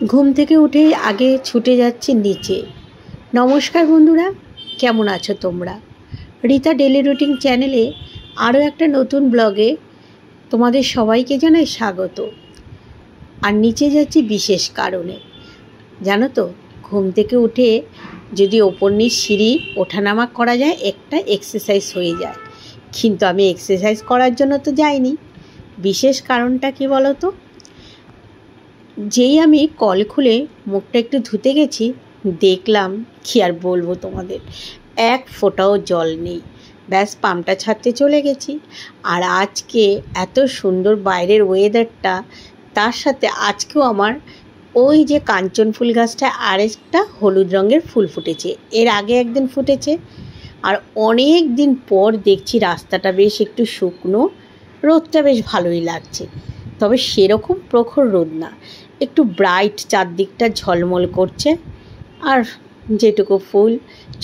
ঘুম থেকে উঠেই আগে ছুটে যাচ্ছি নিচে। নমস্কার বন্ধুরা, কেমন আছো তোমরা? রীতা ডেলি রুটিন চ্যানেলে আরও একটা নতুন ব্লগে তোমাদের সবাইকে জানাই স্বাগত। আর নিচে যাচ্ছি বিশেষ কারণে। জানো তো, ঘুম থেকে উঠে যদি ওপর নিচ সিঁড়ি ওঠানামা করা যায় একটা এক্সারসাইজ হয়ে যায়, কিন্তু আমি এক্সারসাইজ করার জন্য তো যাইনি। বিশেষ কারণটা কি বলো তো? যেই আমি কল খুলে মুখটা একটু ধুতে গেছি, দেখলাম কি আর বলবো তোমাদের, এক ফোঁটাও জল নেই। ব্যাস পাম্পটা ছাড়তে চলে গেছি। আর আজকে এত সুন্দর বাইরের ওয়েদারটা, তার সাথে আজকেও আমার ওই যে কাঞ্চন ফুল গাছটায় আরেকটা হলুদ রঙের ফুল ফুটেছে। এর আগে একদিন ফুটেছে। আর অনেক দিন পর দেখছি রাস্তাটা বেশ একটু শুকনো, রোদটা বেশ ভালোই লাগছে। তবে সেরকম প্রখর রোদ না, একটু ব্রাইট, চারদিকটা ঝলমল করছে। আর যেটুকু ফুল,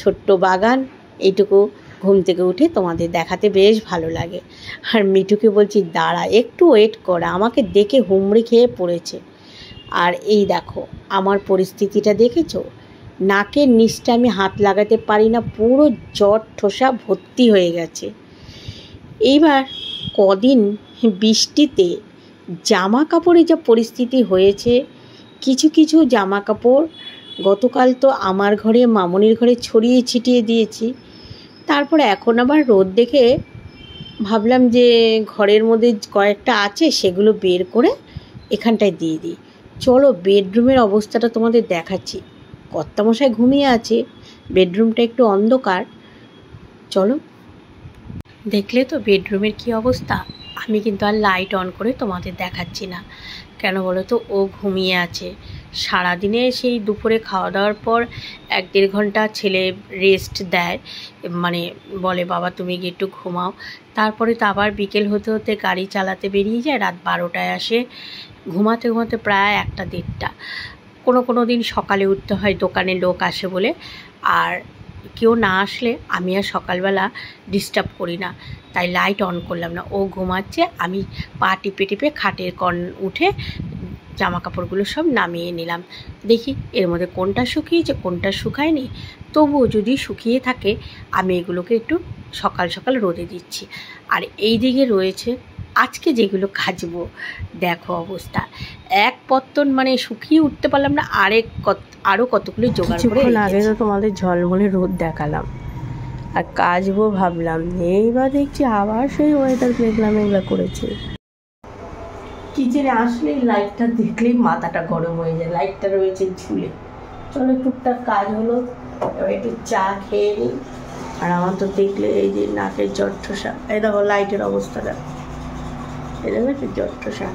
ছোট্ট বাগান, এইটুকু ঘুম থেকে উঠে তোমাদের দেখাতে বেশ ভালো লাগে। আর মিঠুকে বলছি, দাঁড়া একটু ওয়েট করা, আমাকে দেখে হুমড়ি খেয়ে পড়েছে। আর এই দেখো আমার পরিস্থিতিটা দেখেছো? নাকের নিচটা আমি হাত লাগাতে পারি না, পুরো জ্বর ঠোসা ভর্তি হয়ে গেছে। এইবার কদিন বৃষ্টিতে জামা কাপড়ে যা পরিস্থিতি হয়েছে, কিছু কিছু জামা কাপড় গতকাল তো আমার ঘরে, মামনির ঘরে ছড়িয়ে ছিটিয়ে দিয়েছি। তারপর এখন আবার রোদ দেখে ভাবলাম যে ঘরের মধ্যে কয়েকটা আছে সেগুলো বের করে এখানটায় দিয়ে দিই। চলো বেডরুমের অবস্থাটা তোমাদের দেখাচ্ছি। কর্তামশাই ঘুমিয়ে আছে, বেডরুমটা একটু অন্ধকার। চলো, দেখলে তো বেডরুমের কি অবস্থা। আমি কিন্তু আর লাইট অন করে তোমাদের দেখাচ্ছি না। কেন বলো তো, ও ঘুমিয়ে আছে। সারাদিনে সেই দুপুরে খাওয়া দাওয়ার পর 1-1.5 ঘন্টা ছেলে রেস্ট দেয়, মানে বলে বাবা তুমি গিয়ে একটু ঘুমাও। তারপরে তো আবার বিকেল হতে হতে গাড়ি চালাতে বেরিয়ে যায়, রাত 12টায় আসে। ঘুমাতে ঘুমাতে প্রায় 1টা-1.5টা। কোনো দিন সকালে উঠতে হয়, দোকানে লোক আসে বলে। আর কেউ না আসলে আমি আর সকালবেলা ডিস্টার্ব করি না, তাই লাইট অন করলাম না। ও ঘুমাচ্ছে, আমি পা টিপে টিপে খাটের উঠে জামা কাপড়গুলো সব নামিয়ে নিলাম। দেখি এর মধ্যে কোনটা শুকিয়েছে কোনটা শুকায়নি। তবুও যদি শুকিয়ে থাকে আমি এগুলোকে একটু সকাল সকাল রোদে দিচ্ছি। আর এই দিকে রয়েছে আজকে যেগুলো কাচবো। দেখো অবস্থা, এক পত্তন মানে শুকিয়ে উঠতে পারলাম না, আরও কতগুলো জোগাড় করে। কিছুক্ষণ আগে তো তোমাদের ঝলমলে রোদ দেখালাম, আর কাচবো ভাবলাম, এইবার দেখছি আবার সেই ওয়েদার মেঘলা করেছে। কিচেনে আসলেই লাইটটা দেখলেই মাথাটা গরম হয়ে যায়, লাইটটা রয়েছে ঝুলে। চলো টুকটাক কাজ হলো, এবার একটু চা খেয়ে নিই। আর আমার তো দেখলে এই যে নাকের জ্বর ঠোসা, এই দেখো লাইটের অবস্থাটা, এই দেখো একটু জ্বর ঠোসা।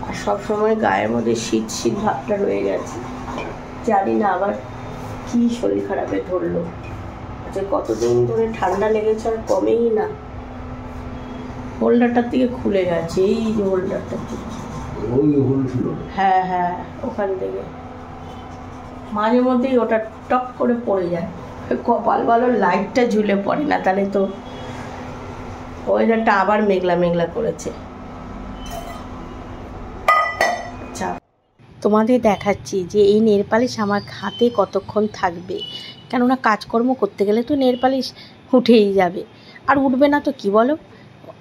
আর সবসময় গায়ের মধ্যে শীত শীত ভাবটা রয়ে গেছে। জানি না আবার কি শরীর খারাপে ধরলো। আচ্ছা, কতদিন ধরে ঠান্ডা লেগেছে আর কমেই না। হোল্ডারটার থেকে খুলে গেছে, এই যে হোল্ডারটার থেকে, হ্যাঁ ওখান থেকে মাঝে মধ্যেই ওটা টক করে পড়ে যায়। কপাল ভালো লাইটটা ঝুলে পড়ে না, তাহলে তো ওয়েদারটা আবার মেঘলা করেছে। আচ্ছা, তোমাদের দেখাচ্ছি যে এই নেল পালিশ আমার হাতে কতক্ষণ থাকবে। কেননা কাজকর্ম করতে গেলে তো নেল পালিশ উঠেই যাবে। আর উঠবে না তো কি বলো,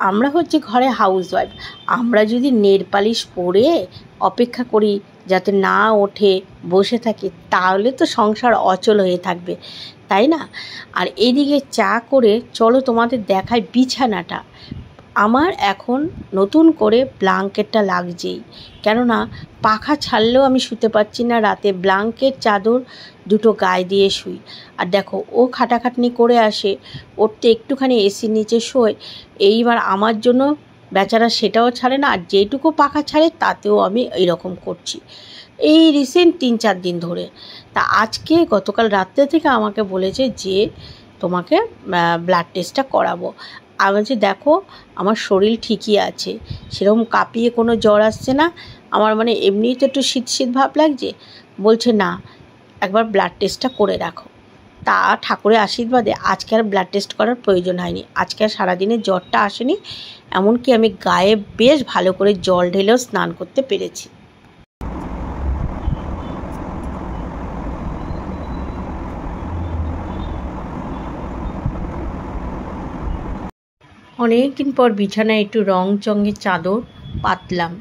আমরা হচ্ছে ঘরে হাউসওয়াইফ। আমরা যদি নেল পালিশ পরে অপেক্ষা করি যাতে না ওঠে, বসে থাকি, তাহলে তো সংসার অচল হয়ে থাকবে, তাই না? আর এইদিকে চা করে চলো তোমাদের দেখাই বিছানাটা। আমার এখন নতুন করে ব্ল্যাঙ্কেটটা লাগছেই, কেননা পাখা ছাড়লেও আমি শুতে পারছি না রাতে। ব্ল্যাঙ্কেট চাদর দুটো গায়ে দিয়ে শুই। আর দেখো ও খাটাখাটনি করে আসে, ওর তো একটুখানি এসির নিচে শোয়। এইবার আমার জন্য বেচারা সেটাও ছাড়ে না, আর যেটুকু পাখা ছাড়ে তাতেও আমি এইরকম করছি এই রিসেন্ট 3-4 দিন ধরে। তা আজকে গতকাল রাত্রে থেকে আমাকে বলেছে যে তোমাকে ব্লাড টেস্টটা করাবো। আমি বলছি দেখো আমার শরীর ঠিকই আছে, সেরকম কাঁপিয়ে কোনো জ্বর আসছে না আমার, মানে এমনিই তো একটু শীত ভাব লাগছে। বলছে না, একবার ব্লাড টেস্টটা করে রাখো। তা ঠাকুরের আশীর্বাদে আজকে আর ব্লাড টেস্ট করার প্রয়োজন হয়নি। আজকে আর সারাদিনে জ্বরটা আসেনি, এমনকি আমি গায়ে বেশ ভালো করে জল ঢেলেও স্নান করতে পেরেছি। অনেক দিন পর বিছানায় একটু রং চঙের চাদর পাতলাম।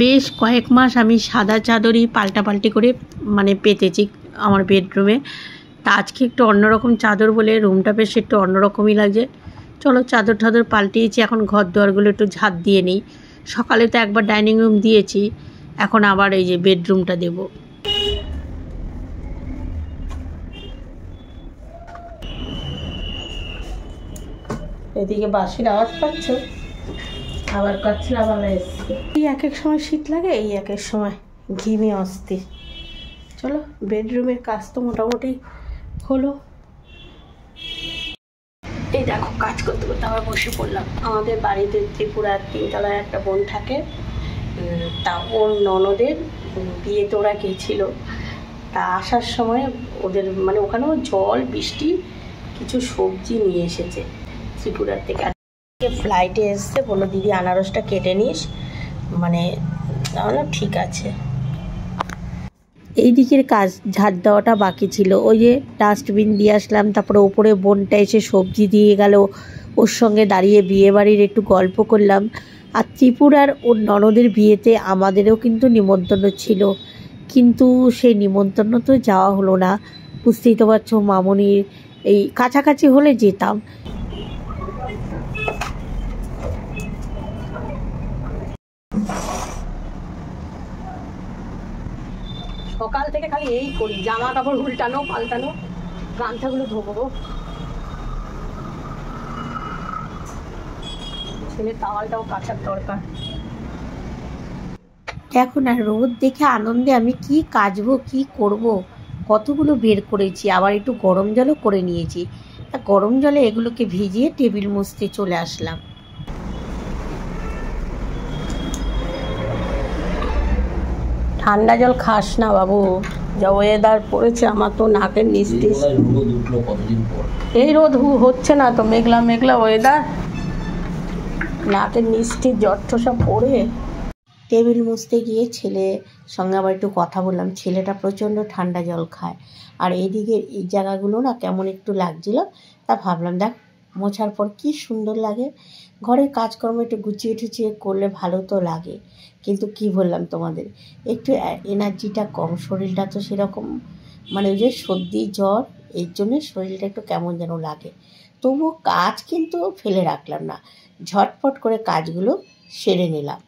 বেশ কয়েক মাস আমি সাদা চাদরই পাল্টাপাল্টি করে পেতেছি আমার বেডরুমে। তা আজকে একটু অন্যরকম চাদর বলে রুমটা বেশ একটু অন্যরকমই লাগছে। চলো চাদর টাদর পাল্টিয়েছি, এখন ঘর দুয়ারগুলো একটু ঝাঁট দিয়ে নিই। সকালে তো একবার ডাইনিং রুম দিয়েছি, এখন আবার এই যে বেডরুমটা দেব। এদিকে বাঁশির আওয়াজ পাচ্ছ, আবার কাছলা বালা এসছে। এই এক এক সময় শীত লাগে, এই এক এক সময় ঘিমে অস্থির। চলো বেডরুমের কাজ তো মোটামুটি হলো। এই দেখো কাজ করতে করতে আবার বসে পড়লাম। আমাদের বাড়িতে ত্রিপুরার 3 তলায় একটা বোন থাকে, তা ওর ননদের বিয়েতে ওরা গেছিলো। তা আসার সময় ওদের ওখানেও জল বৃষ্টি কিছু সবজি নিয়ে এসেছে ত্রিপুরার থেকে। ফ্লাইটে এসছে, বললো দিদি আনারসটা কেটে নিস, তাহলে ঠিক আছে। এই দিকের কাজ ঝাড় দেওয়াটা বাকি ছিল, ওই যে ডাস্টবিন দিয়ে আসলাম। তারপরে ওপরে বোনটা এসে সবজি দিয়ে গেল, ওর সঙ্গে দাঁড়িয়ে বিয়েবাড়ির একটু গল্প করলাম। আর ত্রিপুরার ওর ননদের বিয়েতে আমাদেরও কিন্তু নিমন্ত্রণ ছিল, কিন্তু সেই নিমন্ত্রণ তো যাওয়া হলো না। বুঝতেই তো পারছো, মামনির এই কাছাকাছি হলে যেতাম। সকাল থেকে খালি এই করি, জামা কাপড় উল্টানো পাল্টানো, গামছাগুলো ধোবো। ছেলের টাওয়ালটাও কাচার দরকার। এখন আর রোদ দেখে আনন্দে আমি কি কাচবো কি করব, কতগুলো বের করেছি। আবার একটু গরম জলও করে নিয়েছি। গরম জলে এগুলোকে ভিজিয়ে টেবিল মুছতে চলে আসলাম। ঠান্ডা জল খাস না বাবু, যা ওয়েদার পড়েছে আমার তো নাকের নিচ দিয়ে। এই রোদ হচ্ছে না তো, মেঘলা মেঘলা ওয়েদার, নাকের নিচটির জ্বরটা সব পড়ে। টেবিল মুছতে গিয়ে ছেলের সঙ্গে আবার একটু কথা বললাম। ছেলেটা প্রচণ্ড ঠান্ডা জল খায়, আর এইদিকে এই জায়গাগুলো না কেমন একটু লাগছিল। তা ভাবলাম দেখ মোছার পর কি সুন্দর লাগে। ঘরের কাজকর্ম একটু গুছিয়ে টুচিয়ে করলে ভালো তো লাগে, কিন্তু কি বললাম তোমাদের, একটু এনার্জিটা কম, শরীরটা তো সেরকম ওই যে সর্দি জ্বর, এর জন্য শরীরটা একটু কেমন যেন লাগে। তবু কাজ কিন্তু ফেলে রাখলাম না, ঝটপট করে কাজগুলো সেরে নিলাম।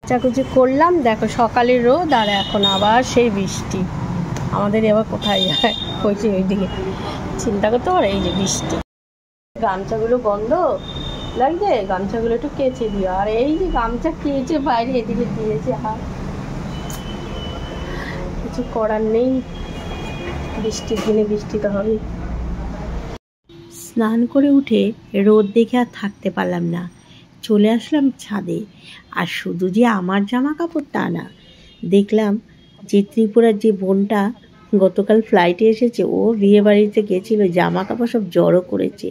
কাচাকুচি করলাম, দেখো সকালের রোদ আর এখন আবার সেই বৃষ্টি। আমাদের এবার কোথায় যায়, হয়েছে ওইদিকে চিন্তা করতে পারে। এই যে বৃষ্টি, গামছাগুলো গন্ধ লাগছে, গামছাগুলো একটু কেচে দিও। আর এই যে গামছা কেচে বাইরে এদিকে দিয়েছে, হাত কিছু করার নেই, বৃষ্টির দিনে বৃষ্টি তো হবে। স্নান করে উঠে রোদ দেখে আর থাকতে পারলাম না, চলে আসলাম ছাদে। আর শুধু যে আমার জামা কাপড় তা না, দেখলাম যে ত্রিপুরার যে বোনটা গতকাল ফ্লাইটে এসেছে, ও বিয়ে বাড়িতে গেছিলো, জামা কাপড় সব জড়ো করেছে,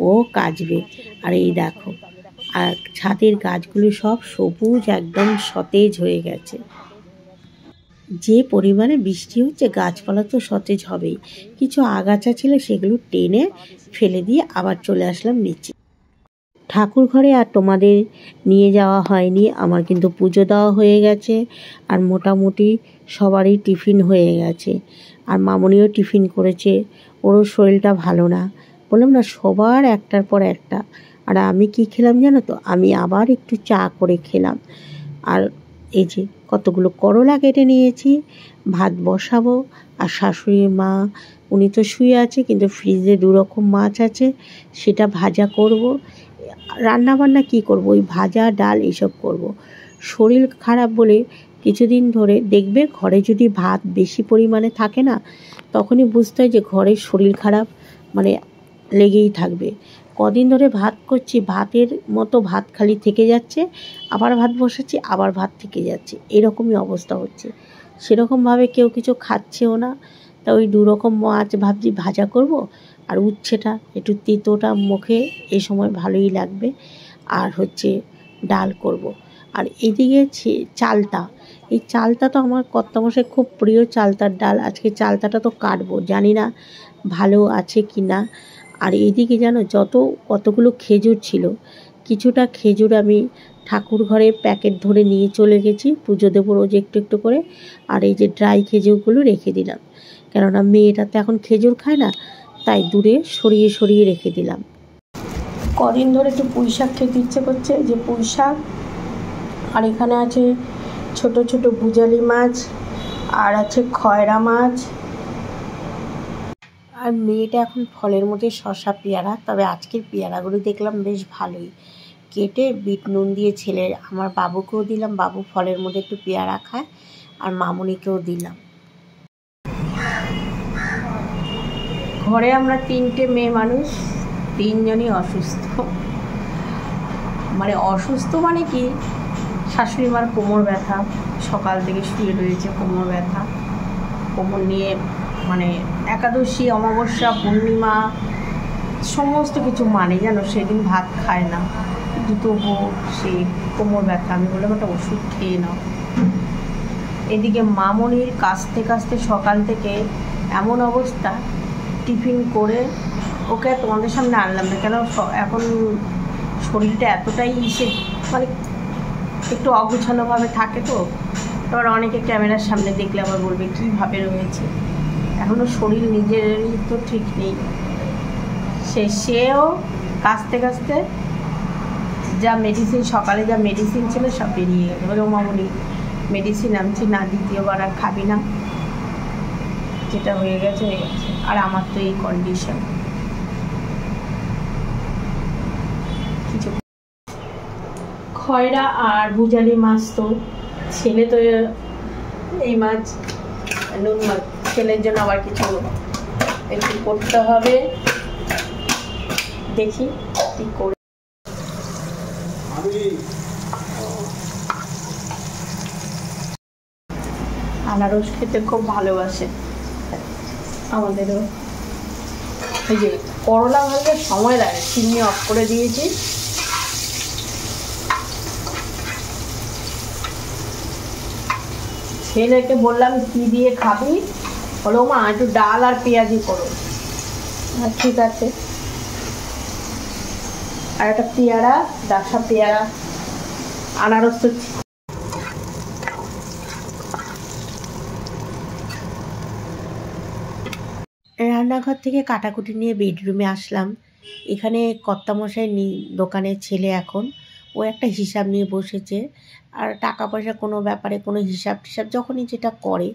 ও কাচবে। আর এই দেখো, আর ছাদের গাছগুলো সব সবুজ, একদম সতেজ হয়ে গেছে। যে পরিমাণে বৃষ্টি হচ্ছে, গাছপালা তো সতেজ হবেই। কিছু আগাছা ছিল, সেগুলো টেনে ফেলে দিয়ে আবার চলে আসলাম নিচে। ঠাকুর ঘরে আর তোমাদের নিয়ে যাওয়া হয়নি, আমার কিন্তু পুজো দেওয়া হয়ে গেছে। আর মোটামুটি সবারই টিফিন হয়ে গেছে, আর মামনিও টিফিন করেছে, ওরও শরীরটা ভালো না। বললাম না, সবার একটার পর একটা। আর আমি কি খেলাম জানো তো, আমি আবার একটু চা করে খেলাম। আর এই যে কতগুলো করলা কেটে নিয়েছি, ভাত বসাবো। আর শাশুড়ি মা উনি তো শুয়ে আছে, কিন্তু ফ্রিজে 2 রকম মাছ আছে, সেটা ভাজা করব। রান্নাবান্না কি করব, ওই ভাজা ডাল এসব করব। শরীর খারাপ বলে কিছুদিন ধরে দেখবে ঘরে যদি ভাত বেশি পরিমাণে থাকে না, তখনই বুঝতে হয় যে ঘরের শরীর খারাপ লেগেই থাকবে। কদিন ধরে ভাত করছি, ভাতের মতো ভাত খালি থেকে যাচ্ছে, আবার ভাত বসাচ্ছি, আবার ভাত থেকে যাচ্ছে, এরকমই অবস্থা হচ্ছে। সেরকমভাবে কেউ কিছু খাচ্ছেও না। তা ওই 2 রকম মাছ ভাবছি ভাজা করব, আর উচ্ছেটা একটু তেঁতোটা মুখে এই সময় ভালোই লাগবে, আর ডাল করব। আর এদিকে চালটা এই চালতা তো আমার কর্তামশাই খুব প্রিয়, চালতার ডাল। আজকে চালতাটা তো কাটবো, জানি না ভালো আছে কি না। আর এইদিকে জানো কতগুলো খেজুর ছিল, কিছুটা খেজুর আমি ঠাকুর ঘরে প্যাকেট ধরে নিয়ে চলে গেছি, পুজো দেবো রোজ একটু একটু করে। আর এই যে ড্রাই খেজুরগুলো রেখে দিলাম, কেননা মেয়েটা তো এখন খেজুর খায় না, তাই দূরে সরিয়ে সরিয়ে রেখে দিলাম। কদিন ধরে একটু পুঁই শাক খেতে ইচ্ছে করছে, যে পুঁই শাক। আর এখানে আছে ছোট ছোট ভুজালি মাছ, আর আছে খয়রা মাছ। আর মেয়েটা এখন ফলের মধ্যে শসা পেয়ারা, তবে আজকের পেয়ারাগুলো দেখলাম বেশ ভালোই কেটে বিট নুন দিয়ে ছেলের আমার বাবুকেও দিলাম, বাবু ফলের মধ্যে একটু পেয়ারা খায়, আর মামুনিকেও দিলাম। ঘরে আমরা 3টে মেয়ে মানুষ, 3জনই অসুস্থ। অসুস্থ মানে কি, শাশুড়ি মার কোমর ব্যথা, সকাল থেকে শুয়ে রয়েছে কোমর ব্যথা। কোমর নিয়ে একাদশী, অমাবস্যা, পূর্ণিমা সমস্ত কিছু জানো, সেদিন ভাত খায় না, কিন্তু তবুও সে কোমর ব্যথা। আমি বললাম একটা ওষুধ খেয়ে নাও। এদিকে মামনির কাস্তে কাস্তে সকাল থেকে এমন অবস্থা, টিফিন করে ওকে তোমাদের সামনে আনলাম না, কেন এখন শরীরটা এতটাই একটু অগুছানোভাবে থাকে, তো এবার অনেকে ক্যামেরার সামনে দেখলে আবার বলবে কীভাবে রয়েছে। এখনও শরীর নিজেরই তো ঠিক নেই। সেও কাস্তে কাস্তে যা মেডিসিন, সকালে যা মেডিসিন ছিল সব বেরিয়ে গেছে। বলে ও মামুনি মেডিসিন আনছি না, দ্বিতীয়বার আর খাবি না, যেটা হয়ে গেছে হয়ে গেছে। আর আমার তো এই কন্ডিশন, কিছু খয়রা আর ভুজালি মাছ তো ছেলে তো এই মাছ নুন মাছ, ছেলের জন্য আবার কিছু একটু করতে হবে, দেখি কি করে। আনারস খেতে খুব ভালোবাসে আমাদেরও। এই যে করলা ভাজতে সময় লাগে, চিনি অফ করে দিয়েছি। ছেলেকে বললাম কি দিয়ে খাবি, বলো মা একটু ডাল আর পেঁয়াজি করো। ঠিক আছে। আর একটা পেয়ারা, ডাসা পেয়ারা, আনারস তো রান্নাঘর থেকে কাটাকুটি নিয়ে বেডরুমে আসলাম। এখানে কর্তামশাই দোকানের ছেলে এখন ও একটা হিসাব নিয়ে বসেছে। আর টাকা পয়সা কোনো ব্যাপারে কোনো হিসাব টিসাব যখনই যেটা করে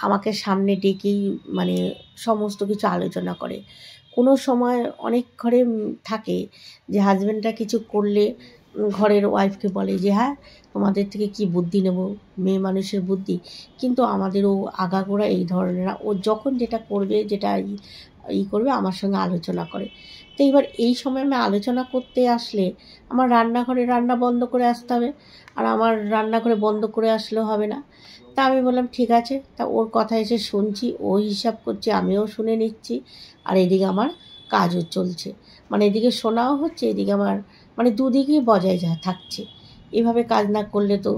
আমাকে সামনে ডেকেই সমস্ত কিছু আলোচনা করে। কোনো সময় অনেক ঘরে থাকে যে হাজব্যান্ডরা কিছু করলে ঘরের ওয়াইফকে বলে যে হ্যাঁ তোমাদের থেকে কি বুদ্ধি নেব, মেয়ে মানুষের বুদ্ধি। কিন্তু আমাদেরও আগাগোড়া এই ধরনের, ও যখন যেটা করবে, যেটা করবে আমার সঙ্গে আলোচনা করে। তো এবার এই সময় আমি আলোচনা করতে আসলে আমার রান্নাঘরে রান্না বন্ধ করে আসতে হবে, আর আমার রান্নাঘরে বন্ধ করে আসলেও হবে না। তা আমি বললাম ঠিক আছে। তা ওর কথা এসে শুনছি, ও হিসাব করছে, আমিও শুনে নিচ্ছি। আর এদিকে আমার কাজও চলছে, এদিকে শোনাও হচ্ছে, এদিকে আমার দুদিকেই বজায় থাকছে। এভাবে কাজ না করলে তো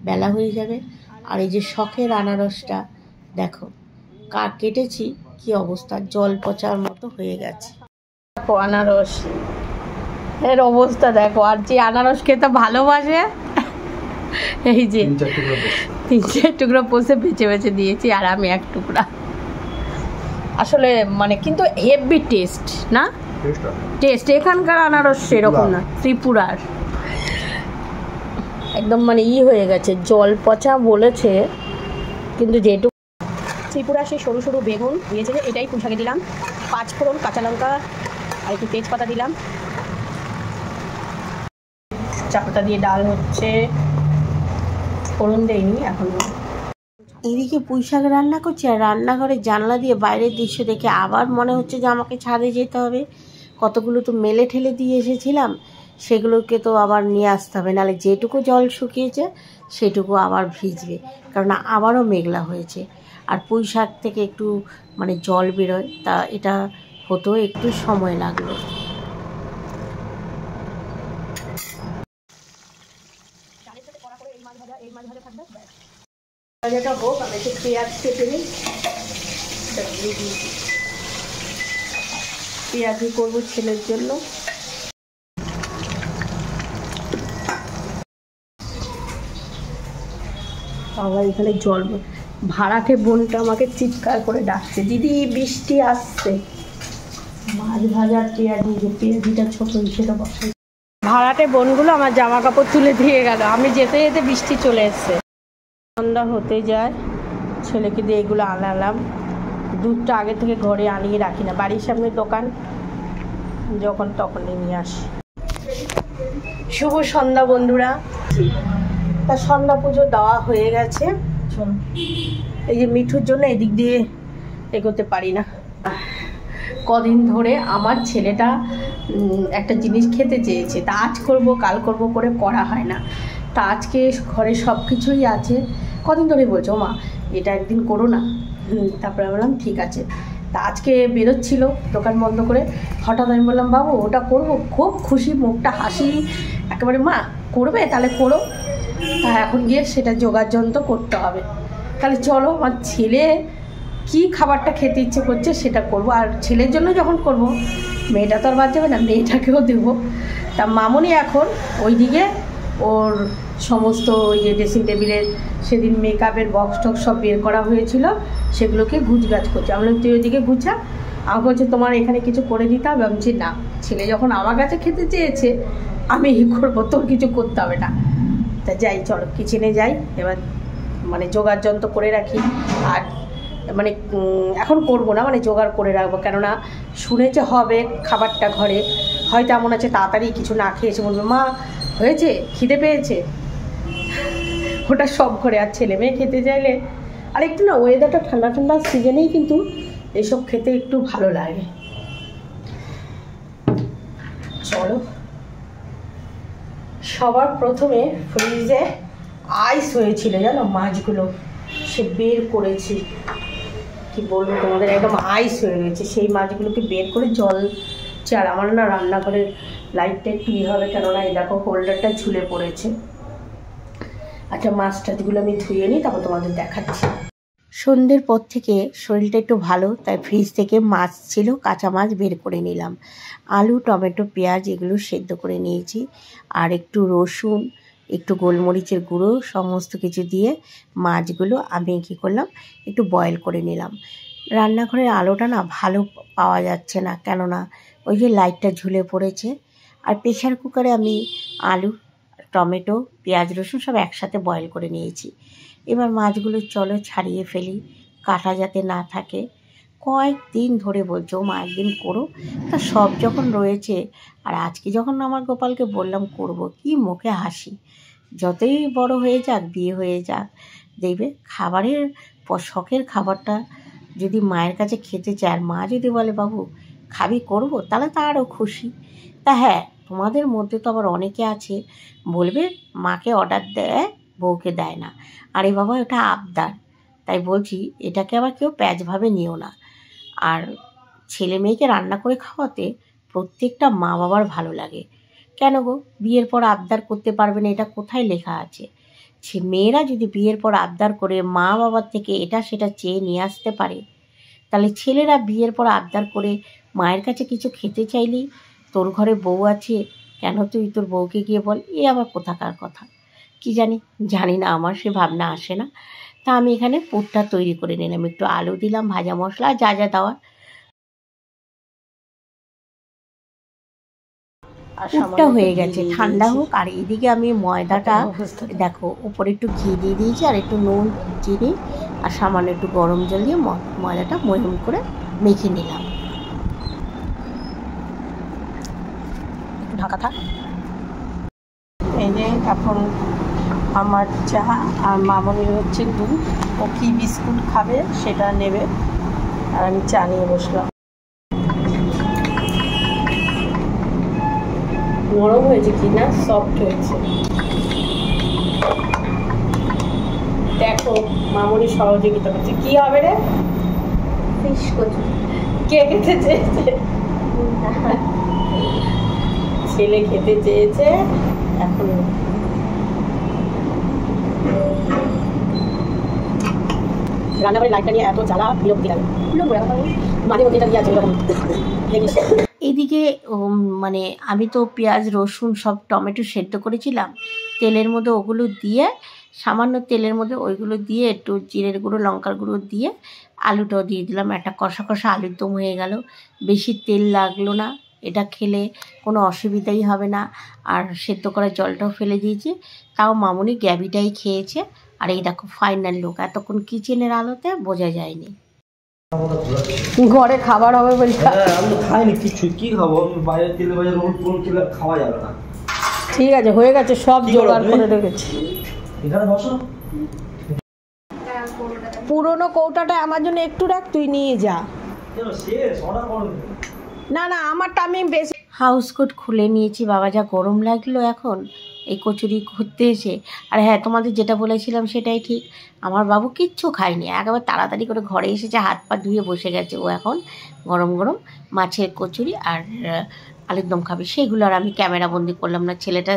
বেলা হয়ে যাবে। আর এই যে শখের আনারসটা দেখো কেটেছি, কি অবস্থা, জল পচার মতো হয়ে গেছে। দেখো আনারস এর অবস্থা দেখো। আর যে আনারস খেতে ভালোবাসে, এই যে 3-4 টুকরো পোষে বেছে বেছে দিয়েছি, আর আমি 1 টুকরা। আসলে কিন্তু হেভি টেস্ট না, টেস্ট এখানকার আনারস সেরকম না, ত্রিপুরার একদম হয়ে গেছে, জল পচা বলেছে। কিন্তু যেটুকু ত্রিপুরা সেই সরু সরু বেগুন দিয়েছে, এটাই পুঁই শাকে দিলাম, 5 ফোড়ন, কাঁচা লঙ্কা আর একটু তেজপাতা দিলাম। চাপাতা দিয়ে ডাল হচ্ছে, ফোড়ন দেয়নি এখনো। এদিকে পুঁই শাক রান্না করছি, আর রান্নাঘরের জানলা দিয়ে বাইরের দৃশ্য দেখে আবার মনে হচ্ছে যে আমাকে ছাদে যেতে হবে। কতগুলো তো মেলে ঠেলে দিয়ে এসেছিলাম, সেগুলোকে তো আবার নিয়ে আসতে হবে, নাহলে যেটুকু জল শুকিয়েছে সেটুকু আবার ভিজবে, কারণ আবারও মেঘলা হয়েছে। আর পুঁই শাক থেকে একটু জল বেরোয়, তা এটা হতেও একটু সময় লাগলো। ভাজাটা হোক, আমি একটু পেঁয়াজ কেটে নিই, পেঁয়াজি করবো ছেলের জন্য। আবার এখানে জল, ভাড়াটে বোনটা আমাকে চিৎকার করে ডাকছে, দিদি বৃষ্টি আসছে। মাছ ভাজার পেঁয়াজি, যে পেঁয়াজিটা ছোট সেটা বসাই। ভাড়াটে বোনগুলো আমার জামা কাপড় তুলে দিয়ে গেল, আমি যেতে যেতে বৃষ্টি চলে এসছে। সন্ধ্যা হতে যায়, ছেলেকে দিয়ে এগুলো আনালাম। দুধটা আগে থেকে ঘরে আনিয়ে রাখি না, বাড়ির সামনে দোকান, যখন তখনই নিয়ে আসি। শুভ সন্ধ্যা বন্ধুরা। তা সন্ধ্যা পুজো দেওয়া হয়ে গেছে। এই যে মিঠুর জন্য এদিক দিয়ে এগোতে পারি না। কদিন ধরে আমার ছেলেটা একটা জিনিস খেতে চেয়েছে, তা আজ করব কাল করব করে করা হয় না। তা আজকে ঘরে সব কিছুই আছে, কদিন ধরে বলছো মা এটা একদিন করো না। তারপরে বললাম ঠিক আছে। তা আজকে বেরোচ্ছিল দোকান বন্ধ করে, হঠাৎ আমি বললাম বাবু ওটা করবো, খুব খুশি, মুখটা হাসি একেবারে, মা করবে তাহলে করো। তা এখন গিয়ে সেটা জোগাড় যন্ত্র করতে হবে। তাহলে চলো, আমার ছেলে কি খাবারটা খেতে ইচ্ছে করছে সেটা করব, আর ছেলের জন্য যখন করব মেয়েটা তো আর বাদ যাবে না, মেয়েটাকেও দেবো। তা মামনি এখন ওইদিকে ওর সমস্ত ইয়ে ড্রেসিং টেবিলের সেদিন মেকআপের বক্স টক্স সব বের করা হয়েছিল, সেগুলোকে গুছগাছ করছে। আমি তুই ওইদিকে গুছা, আমাকে বলছে তোমার এখানে কিছু করে দিতে হবে। আমি বলছি না, ছেলে যখন আমার কাছে খেতে চেয়েছে আমি করবো, তোর কিছু করতে হবে না। তা যাই, চলো কিচেনে যাই এবার, মানে জোগাড় যন্ত্র করে রাখি। আর মানে এখন করবো না, মানে জোগাড় করে রাখবো, কেননা শুনেছে হবে খাবারটা ঘরে, হয়তো এমন আছে তাড়াতাড়ি কিছু না খেয়েছে, বলবে মা হয়েছে খিদে পেয়েছে, ওটা সব ঘরে। আর ছেলে মেয়ে খেতে চাইলে, আর একটু না ওয়েদারটা ঠান্ডা ঠান্ডা সিজনেই কিন্তু এসব খেতে একটু ভালো লাগে। চলো, সবার প্রথমে ফ্রিজে আইস হয়েছিল জানো, মাছগুলো সে বের করেছি, কি বলবো তোমাদের, একদম আইস হয়ে গেছে। সেই মাছগুলোকে বের করে জল চার, আমার না রান্নাঘরের লাইটটা একটু ইয়ে হবে, কেননা এই দেখো হোল্ডারটা ঝুলে পড়েছে। আচ্ছা মাছ টাছগুলো আমি ধুয়ে নিই, তারপর তোমাদের দেখাচ্ছি। সন্ধ্যের পর থেকে শরীরটা একটু ভালো, তাই ফ্রিজ থেকে মাছ ছিল, কাঁচা মাছ বের করে নিলাম। আলু টমেটো পেঁয়াজ এগুলো সেদ্ধ করে নিয়েছি, আর একটু রসুন একটু গোলমরিচের গুঁড়ো সমস্ত কিছু দিয়ে মাছগুলো আমি কী করলাম একটু বয়েল করে নিলাম। রান্নাঘরের আলোটা না ভালো পাওয়া যাচ্ছে না, কেননা ওই যে লাইটটা ঝুলে পড়েছে। আর প্রেশার কুকারে আমি আলু টমেটো পেঁয়াজ রসুন সব একসাথে বয়েল করে নিয়েছি। এবার মাছগুলো চলো ছাড়িয়ে ফেলি, কাটা যাতে না থাকে। কয়েকদিন ধরে বলছো মা একদিন করো, তা সব যখন রয়েছে, আর আজকে যখন আমার গোপালকে বললাম করব, কি মুখে হাসি। যতই বড় হয়ে যাক, বিয়ে হয়ে যাক, দেখবে খাবারের শখের খাবারটা যদি মায়ের কাছে খেতে চায়, আর মা যদি বলে বাবু খাবি করব, তাহলে তা আরও খুশি। তা হ্যাঁ, তোমাদের মধ্যে তো আবার অনেকে আছে বলবে মাকে অর্ডার দেয় বউকে দেয় না, আরে বাবা এটা আবদার। তাই বলছি এটাকে আবার কেউ প্যাচভাবে নিও না। আর ছেলে মেয়েকে রান্না করে খাওয়াতে প্রত্যেকটা মা বাবার ভালো লাগে। কেন গো, বিয়ের পর আবদার করতে পারবে না, এটা কোথায় লেখা আছে? মেয়েরা যদি বিয়ের পর আবদার করে মা বাবার থেকে এটা সেটা চেয়ে নিয়ে আসতে পারে, তাহলে ছেলেরা বিয়ের পর আবদার করে মায়ের কাছে কিছু খেতে চাইলেই তোর ঘরে বউ আছে, কেন তুই তোর বউকে গিয়ে বল, এ আবার কোথাকার কথা। কি জানি না, আমার সে ভাবনা আসে না। তা আমি এখানে পুরটা তৈরি করে নিলাম, একটু আলু দিলাম, ভাজা মশলা যা যা দেওয়ার। পুরটা হয়ে গেছে, ঠান্ডা হোক। আর এদিকে আমি ময়দাটা দেখো উপরে একটু ঘি দিয়ে দিয়েছি, আর একটু নুন চিনি আর সামান্য একটু গরম জল দিয়ে ময়দাটা মহিম করে মেখে নিলাম। ঢাকা থাক। এই যে এখন আমার চা, আর মামনির হচ্ছে দুধ, ও কি বিস্কুট খাবে সেটা নেবে, আর আমি চা নিয়ে বসলাম। নরম হয়েছে কি না, সফট হয়েছে দেখো। মামনি সহযোগিতা করছে। কি হবে রে? ফিশ কচু। কে খেতে চেয়েছে? ছেলে খেতে চেয়েছে। এখন রান্নাঘরের লাইটটা নিয়ে এত জ্বালা বিরক্তি লাগে, মাঝে মধ্যে এটা দিয়ে আছে এরকম দেখিস। এদিকে মানে আমি তো পেঁয়াজ রসুন সব টমেটো সেদ্ধ করেছিলাম, তেলের মধ্যে ওগুলো দিয়ে, সামান্য তেলের মধ্যে ওইগুলো দিয়ে একটু জিরের গুঁড়ো লঙ্কার গুঁড়ো দিয়ে আলুটাও দিয়ে দিলাম। একটা কষা কষা আলুর দম হয়ে গেল, বেশি তেল লাগলো না। এটা খেলে কোনো অসুবিধাই হবে না। আর সেদ্ধ করা জলটাও ফেলে দিয়েছি, তাও মামুনি গ্যাবিটাই খেয়েছে। আর এই দেখো ফাইনাল লুক, এতক্ষণ কিচেনের আলোতে বোঝা যায়নি। ঘরে খাবার হবে বলছি। আমি খাইনি কিছু, কি খাবো আমি? বাইরে তেলে ভাজা কোন খেলে খাওয়া যাবে না। ঠিক আছে, হয়ে গেছে, সব জোগাড় করে রেখেছি। এখানে বসো। পুরোনো কৌটাটা আমার জন্য একটু রাখ, তুই নিয়ে যা। না না, আমারটা আমি বেশি। হাউস কোট খুলে নিয়েছি, বাবা যা গরম লাগলো এখন এই কচুরি করতে এসে। আর হ্যাঁ, তোমাদের যেটা বলেছিলাম সেটাই ঠিক, আমার বাবু কিচ্ছু খায়নি, একেবারে তাড়াতাড়ি করে ঘরে এসেছে, হাত পা ধুয়ে বসে গেছে। ও এখন গরম গরম মাছের কচুরি আর আলুর দম খাবে, সেগুলো আর আমি ক্যামেরা বন্দি করলাম না। ছেলেটা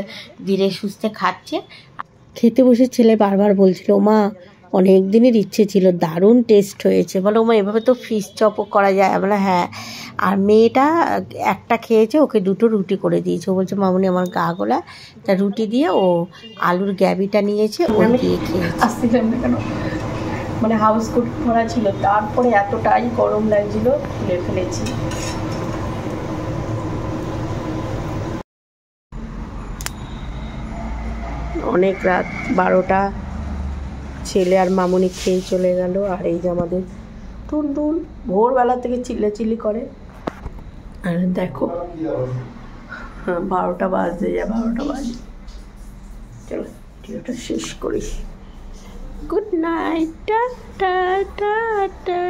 ধীরে সুস্থে খাচ্ছে। খেতে বসে ছেলে বারবার বলছিল, মা অনেক দিনের ইচ্ছে ছিল, দারুণ টেস্ট হয়েছে। বলো মা এভাবে তো ফিশ চপও করা যায়। বলে হ্যাঁ। আর মেয়েটা একটা খেয়েছে, ওকে দুটো রুটি করে দিয়েছে। ও বলছে মামুনি আমার গা গোলা, তা রুটি দিয়ে ও আলুর গ্যাবিটা নিয়েছে, ও দিয়ে খেয়েছে। আসছিলাম না কেন, মানে হাউস কোট করা ছিল, তারপরে এতটাই গরম লাগছিল খুলে ফেলেছি। অনেক রাত 12টা, ছেলে আর মামুনি খেয়ে চলে গেল। আর এই যে আমাদের টুনটুন ভোরবেলা থেকে চিল্লাচিল্লি করে। আর দেখো 12টা বাজতে যা, 12টা বাজে। চলো ভিডিওটা শেষ করি। Good night, tata tata.